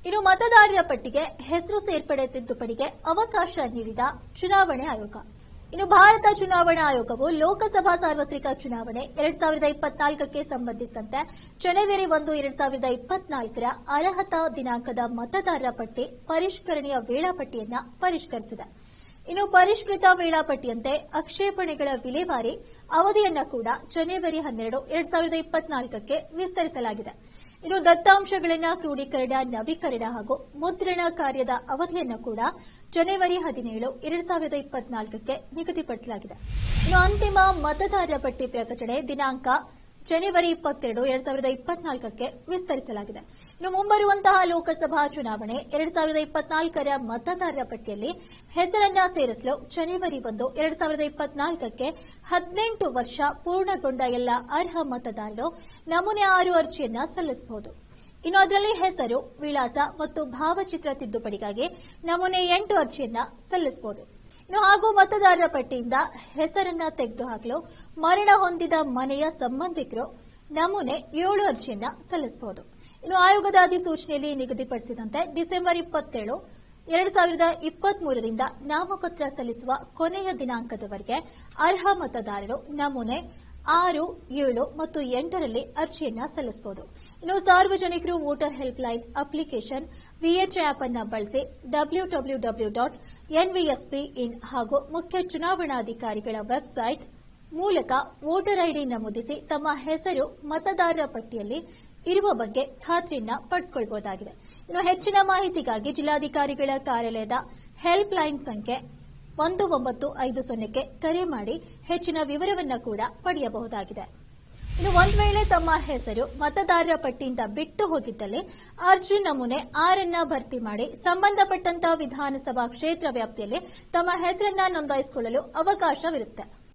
ಇನ್ನು ಮತದಾರರ ಪಟ್ಟಿಗೆ ಹೆಸರು ಸೇರ್ಪಡೆ ತಿದ್ದುಪಡಿಗೆ ಅವಕಾಶ ನೀಡಿದ ಚುನಾವಣೆ ಆಯೋಗ. ಇನ್ನು ಭಾರತ ಚುನಾವಣಾ ಆಯೋಗವು ಲೋಕಸಭಾ ಸಾರ್ವತ್ರಿಕ ಚುನಾವಣೆ 2024ಕ್ಕೆ ಸಂಬಂಧಿಸಿದಂತೆ ಜನವರಿ 1, 2024ರ ಅರ್ಹತಾ ದಿನಾಂಕದ ಮತದಾರರ ಪಟ್ಟಿ ಪರಿಷ್ಕರಣೆಯ ವೇಳಾಪಟ್ಟಿಯನ್ನು ಪರಿಷ್ಕರಿಸಿದೆ. ಇನ್ನು ಪರಿಷ್ಕೃತ ವೇಳಾಪಟ್ಟಿಯಂತೆ ಆಕ್ಷೇಪಣೆಗಳ ವಿಲೇವಾರಿ ಅವಧಿಯನ್ನು ಕೂಡ ಜನವರಿ 12, 2024ಕ್ಕೆ ವಿಸ್ತರಿಸಲಾಗಿದೆ. ಇನ್ನು ದತ್ತಾಂಶಗಳನ್ನು ಕ್ರೋಢೀಕರಣ, ನವೀಕರಣ ಹಾಗೂ ಮುದ್ರಣ ಕಾರ್ಯದ ಅವಧಿಯನ್ನು ಕೂಡ ಜನವರಿ 17, 2024ಕ್ಕೆ ನಿಗದಿಪಡಿಸಲಾಗಿದೆ. ಇನ್ನು ಅಂತಿಮ ಮತದಾರರ ಪಟ್ಟಿ ಪ್ರಕಟಣೆ ದಿನಾಂಕ ಜನವರಿ 22, 2024ಕ್ಕೆ ವಿಸ್ತರಿಸಲಾಗಿದೆ. ಇನ್ನು ಮುಂಬರುವಂತಹ ಲೋಕಸಭಾ ಚುನಾವಣೆ 2024ರ ಮತದಾರರ ಪಟ್ಟಿಯಲ್ಲಿ ಹೆಸರನ್ನ ಸೇರಿಸಲು ಜನವರಿ 1, 2024ಕ್ಕೆ 18 ವರ್ಷ ಪೂರ್ಣಗೊಂಡ ಎಲ್ಲ ಅರ್ಹ ಮತದಾರರು ನಮೂನೆ 6 ಅರ್ಜಿಯನ್ನ ಸಲ್ಲಿಸಬಹುದು. ಇನ್ನು ಅದರಲ್ಲಿ ಹೆಸರು, ವಿಳಾಸ ಮತ್ತು ಭಾವಚಿತ್ರ ತಿದ್ದುಪಡಿಗಾಗಿ ನಮೂನೆ 8 ಅರ್ಜಿಯನ್ನ ಸಲ್ಲಿಸಬಹುದು. ಹಾಗೂ ಮತದಾರರ ಪಟ್ಟಿಯಿಂದ ಹೆಸರನ್ನ ತೆಗೆದುಹಾಕಲು ಮರಣ ಹೊಂದಿದ ಮನೆಯ ಸಂಬಂಧಿಕರು ನಮೂನೆ 7 ಅರ್ಜಿಯನ್ನ ಸಲ್ಲಿಸಬಹುದು. ಇನ್ನು ಆಯೋಗದ ಅಧಿಸೂಚನೆಯಲ್ಲಿ ನಿಗದಿಪಡಿಸಿದಂತೆ ಡಿಸೆಂಬರ್ 27, 2023ರಿಂದ ನಾಮಪತ್ರ ಸಲ್ಲಿಸುವ ಕೊನೆಯ ದಿನಾಂಕದವರೆಗೆ ಅರ್ಹ ಮತದಾರರು ನಮೂನೆ 6, 7 ಮತ್ತು 8ರಲ್ಲಿ ಅರ್ಜಿಯನ್ನ ಸಲ್ಲಿಸಬಹುದು. ಇನ್ನು ಸಾರ್ವಜನಿಕರು voter helpline application VH app ಅನ್ನು ಬಳಸಿ www.nvsp.in ಹಾಗೂ ಮುಖ್ಯ ಚುನಾವಣಾಧಿಕಾರಿಗಳ ವೆಬ್ಸೈಟ್ ಮೂಲಕ ವೋಟರ್ ಐಡಿ ನಮೂದಿಸಿ ತಮ್ಮ ಹೆಸರು ಮತದಾರರ ಪಟ್ಟಿಯಲ್ಲಿ ಇರುವ ಬಗ್ಗೆ ಖಾತ್ರಿಯನ್ನ ಪಡಿಸಿಕೊಳ್ಳಬಹುದಾಗಿದೆ. ಇನ್ನು ಹೆಚ್ಚಿನ ಮಾಹಿತಿಗಾಗಿ ಜಿಲ್ಲಾಧಿಕಾರಿಗಳ ಕಾರ್ಯಾಲಯದ ಹೆಲ್ಪ್ ಲೈನ್ ಸಂಖ್ಯೆ 1950ಕ್ಕೆ ಕರೆ ಮಾಡಿ ಹೆಚ್ಚಿನ ವಿವರವನ್ನು ಕೂಡ ಪಡೆಯಬಹುದಾಗಿದೆ. ಇನ್ನು ಒಂದು ವೇಳೆ ತಮ್ಮ ಹೆಸರು ಮತದಾರರ ಪಟ್ಟಿಯಿಂದ ಬಿಟ್ಟು ಹೋಗಿದ್ದಲ್ಲಿ ಅರ್ಜಿ ನಮೂನೆ 6 ಭರ್ತಿ ಮಾಡಿ ಸಂಬಂಧಪಟ್ಟಂತಹ ವಿಧಾನಸಭಾ ಕ್ಷೇತ್ರ ವ್ಯಾಪ್ತಿಯಲ್ಲಿ ತಮ್ಮ ಹೆಸರನ್ನ ನೋಂದಾಯಿಸಿಕೊಳ್ಳಲು ಅವಕಾಶವಿರುತ್ತೆ.